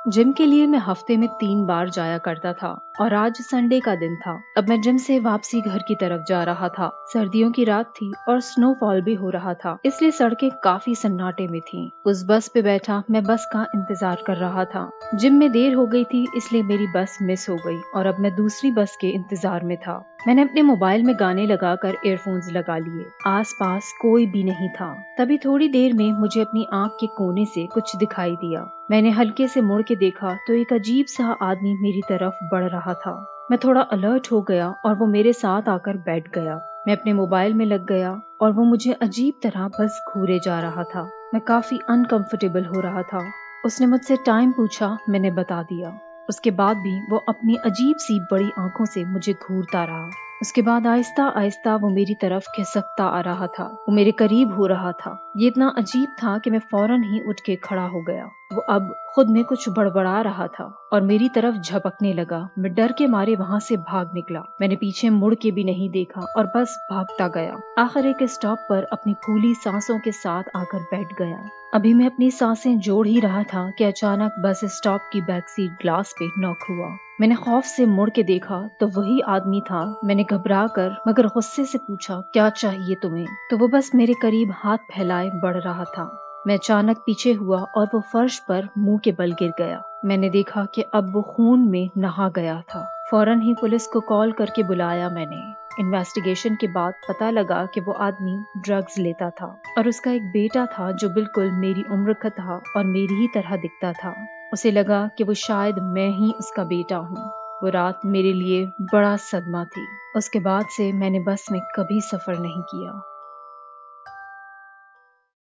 Gym के लिए मैं हफ्ते में 3 बार जाया करता था और आज संडे का दिन था। अब मैं जिम से वापसी घर की तरफ जा रहा था। सर्दियों की रात थी और स्नोफॉल भी हो रहा था, इसलिए सड़कें काफी सन्नाटे में थीं। उस बस पे बैठा मैं बस का इंतजार कर रहा था। जिम में देर हो गई थी, इसलिए मेरी बस मिस हो गई और अब मैं दूसरी बस के इंतजार में था। मैंने अपने मोबाइल में गाने लगाकर ईयरफोन्स लगा लिए। आसपास कोई भी नहीं था। तभी थोड़ी देर में मुझे अपनी आंख के कोने से कुछ दिखाई दिया। मैंने हल्के से मुड़ के देखा तो एक अजीब सा आदमी मेरी तरफ बढ़ रहा था। मैं थोड़ा अलर्ट हो गया और वो मेरे साथ आकर बैठ गया। मैं अपने मोबाइल में लग गया और वो मुझे अजीब तरह बस घूरे जा रहा था। मैं काफी अनकंफर्टेबल हो रहा था। उसने मुझसे टाइम पूछा, मैंने बता दिया। उसके बाद भी वो अपनी अजीब सी बड़ी आंखों से मुझे घूरता रहा। उसके बाद आहिस्ता आहिस्ता वो मेरी तरफ खिसकता आ रहा था। वो मेरे करीब हो रहा था। ये इतना अजीब था कि मैं फौरन ही उठ के खड़ा हो गया। वो अब खुद में कुछ बड़बड़ा रहा था और मेरी तरफ झपकने लगा। मैं डर के मारे वहाँ से भाग निकला। मैंने पीछे मुड़ के भी नहीं देखा और बस भागता गया। आखिर एक स्टॉप पर अपनी फूली सांसों के साथ आकर बैठ गया। अभी मैं अपनी सांसें जोड़ ही रहा था कि अचानक बस स्टॉप की बैक सीट ग्लास पे नॉक हुआ। मैंने खौफ से मुड़ के देखा तो वही आदमी था। मैंने घबरा कर मगर गुस्से से पूछा, क्या चाहिए तुम्हें? तो वो बस मेरे करीब हाथ फैलाए बढ़ रहा था। मैं अचानक पीछे हुआ और वो फर्श पर मुंह के बल गिर गया। मैंने देखा कि अब वो खून में नहा गया था। फौरन ही पुलिस को कॉल करके बुलाया मैंने। इन्वेस्टिगेशन के बाद पता लगा कि वो आदमी ड्रग्स लेता था और उसका एक बेटा था जो बिल्कुल मेरी उम्र का था और मेरी ही तरह दिखता था। उसे लगा कि वो शायद मैं ही उसका बेटा हूँ। वो रात मेरे लिए बड़ा सदमा थी। उसके बाद से मैंने बस में कभी सफर नहीं किया।